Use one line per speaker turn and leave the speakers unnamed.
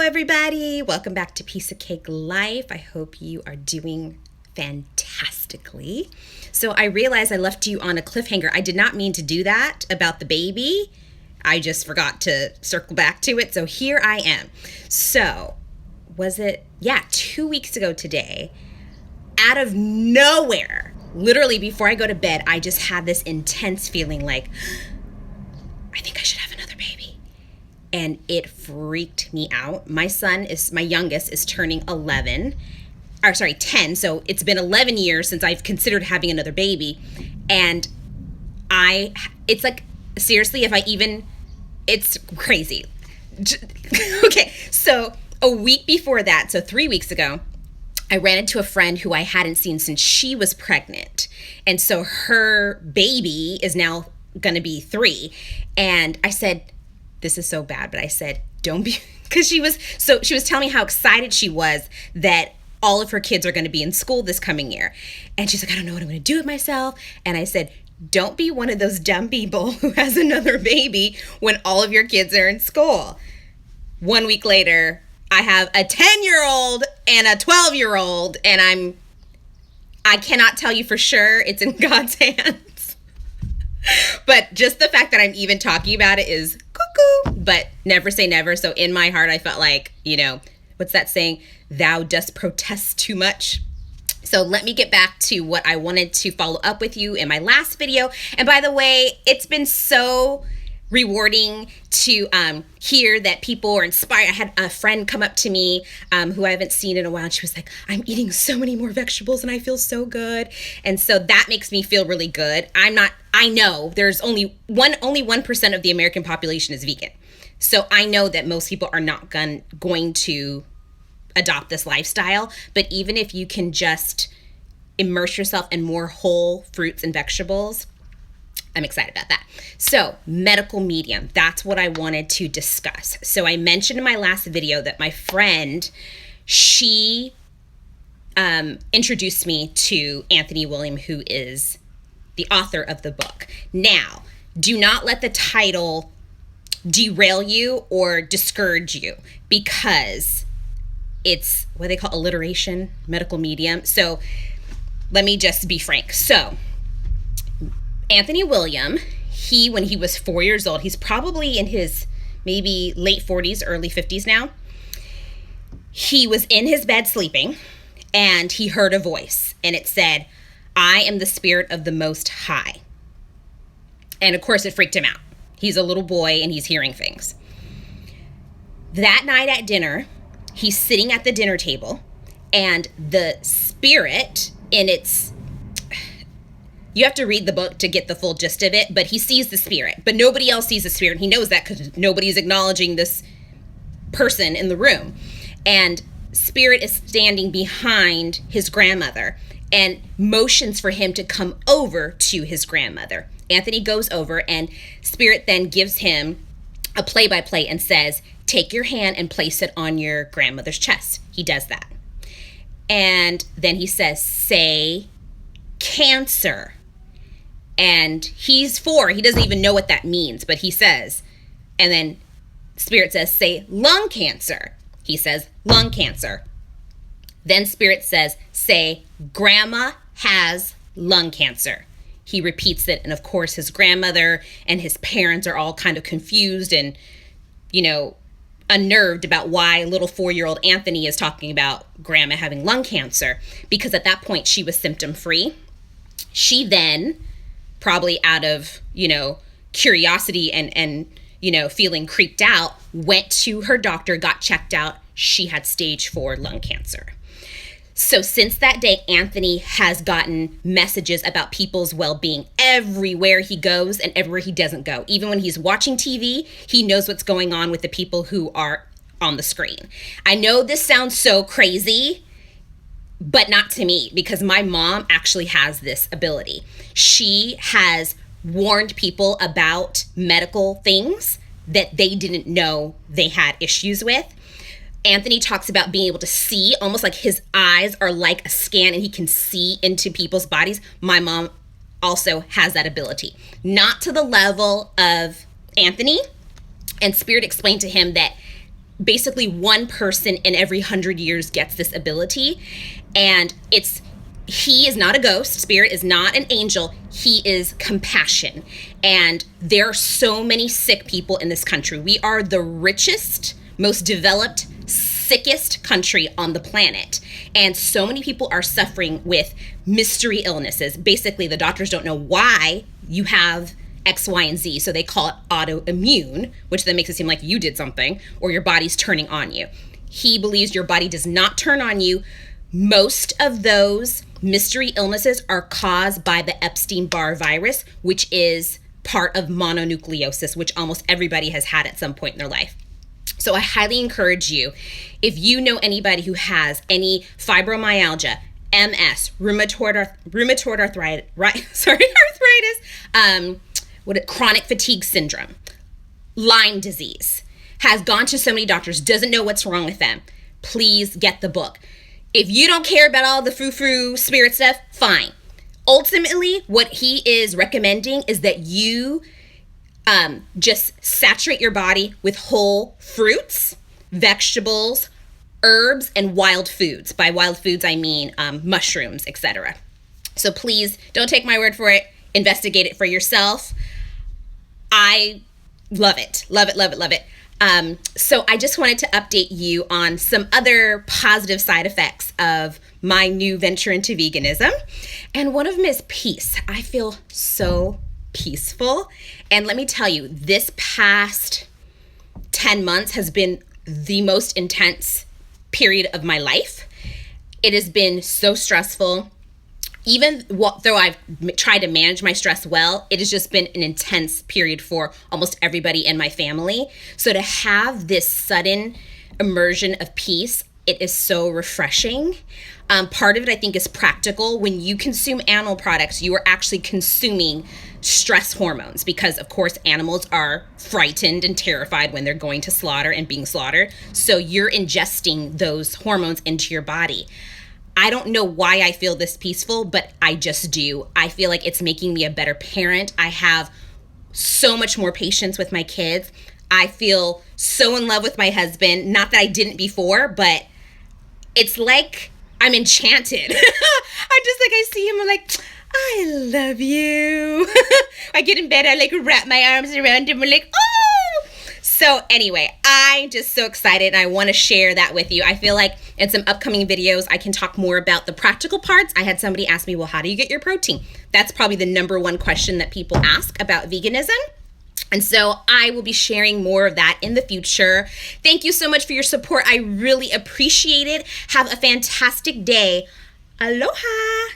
everybody. Welcome back to Piece of Cake Life. I hope you are doing fantastically. So I realized I left you on a cliffhanger. I did not mean to do that about the baby. I just forgot to circle back to it. So here I am. So was it, 2 weeks ago today, out of nowhere, literally before I go to bed, I just had this intense feeling like, I think I should have another baby. And it freaked me out. My youngest is turning 10. So it's been 11 years since I've considered having another baby. And it's like, seriously, it's crazy. Okay, so a week before that, so 3 weeks ago, I ran into a friend who I hadn't seen since she was pregnant. And so her baby is now going to be 3. And I said, this is so bad, but I said, don't be, because she was telling me how excited she was that all of her kids are going to be in school this coming year. And she's like, I don't know what I'm going to do with myself. And I said, don't be one of those dumb people who has another baby when all of your kids are in school. 1 week later, I have a 10-year-old and a 12-year-old, and I cannot tell you for sure it's in God's hands. But just the fact that I'm even talking about it is cuckoo, but never say never. So in my heart, I felt like, what's that saying? Thou dost protest too much. So let me get back to what I wanted to follow up with you in my last video. And by the way, it's been so rewarding to hear that people are inspired. I had a friend come up to me who I haven't seen in a while, and she was like, I'm eating so many more vegetables and I feel so good. And so that makes me feel really good. I know there's only 1% of the American population is vegan. So I know that most people are not going to adopt this lifestyle, but even if you can just immerse yourself in more whole fruits and vegetables, I'm excited about that. So medical medium, that's what I wanted to discuss. So I mentioned in my last video that my friend, she introduced me to Anthony William, who is the author of the book. Now, do not let the title derail you or discourage you, because it's what they call alliteration, medical medium. So let me just be frank. So Anthony William, when he was 4 years old, he's probably in his maybe late 40s, early 50s now. He was in his bed sleeping, and he heard a voice, and it said, I am the spirit of the Most High. And of course, it freaked him out. He's a little boy, and he's hearing things. That night at dinner, he's sitting at the dinner table, and the spirit you have to read the book to get the full gist of it, but he sees the spirit, but nobody else sees the spirit. He knows that because nobody's acknowledging this person in the room. And spirit is standing behind his grandmother and motions for him to come over to his grandmother. Anthony goes over, and spirit then gives him a play-by-play and says, take your hand and place it on your grandmother's chest. He does that. And then he says, say cancer. And he's 4. He doesn't even know what that means, but he says, and then spirit says, say lung cancer. He says, lung cancer. Then spirit says, say grandma has lung cancer. He repeats it. And of course, his grandmother and his parents are all kind of confused and, unnerved about why little 4-year-old Anthony is talking about grandma having lung cancer, because at that point she was symptom free. She then, probably out of, curiosity and feeling creeped out, went to her doctor, got checked out. She had stage 4 lung cancer. So since that day, Anthony has gotten messages about people's well-being everywhere he goes and everywhere he doesn't go. Even when he's watching TV, he knows what's going on with the people who are on the screen. I know this sounds so crazy, but not to me, because my mom actually has this ability. She has warned people about medical things that they didn't know they had issues with. Anthony talks about being able to see, almost like his eyes are like a scan and he can see into people's bodies. My mom also has that ability. Not to the level of Anthony. And Spirit explained to him that basically one person in every 100 years gets this ability. And he is not a ghost. Spirit is not an angel. He is compassion. And there are so many sick people in this country. We are the richest, most developed, sickest country on the planet. And so many people are suffering with mystery illnesses. Basically, the doctors don't know why you have X, Y, and Z. So they call it autoimmune, which then makes it seem like you did something or your body's turning on you. He believes your body does not turn on you. Most of those mystery illnesses are caused by the Epstein-Barr virus, which is part of mononucleosis, which almost everybody has had at some point in their life. So I highly encourage you, if you know anybody who has any fibromyalgia, MS, rheumatoid arthritis, chronic fatigue syndrome, Lyme disease, has gone to so many doctors, doesn't know what's wrong with them, please get the book. If you don't care about all the frou-frou spirit stuff, fine. Ultimately, what he is recommending is that you just saturate your body with whole fruits, vegetables, herbs, and wild foods. By wild foods, I mean mushrooms, etc. So please don't take my word for it. Investigate it for yourself. I love it. Love it, love it, love it. So I just wanted to update you on some other positive side effects of my new venture into veganism. And one of them is peace. I feel so peaceful. And let me tell you, this past 10 months has been the most intense period of my life. It has been so stressful. Even though I've tried to manage my stress well, it has just been an intense period for almost everybody in my family. So to have this sudden immersion of peace, it is so refreshing. Part of it, I think, is practical. When you consume animal products, you are actually consuming stress hormones because, of course, animals are frightened and terrified when they're going to slaughter and being slaughtered. So you're ingesting those hormones into your body. I don't know why I feel this peaceful, but I just do. I feel like it's making me a better parent. I have so much more patience with my kids. I feel so in love with my husband. Not that I didn't before, but it's like I'm enchanted. I see him, I'm like, I love you. I get in bed, I like wrap my arms around him, we're like, oh. So anyway, I'm just so excited and I want to share that with you. I feel like in some upcoming videos, I can talk more about the practical parts. I had somebody ask me, well, how do you get your protein? That's probably the number one question that people ask about veganism. And so I will be sharing more of that in the future. Thank you so much for your support. I really appreciate it. Have a fantastic day. Aloha.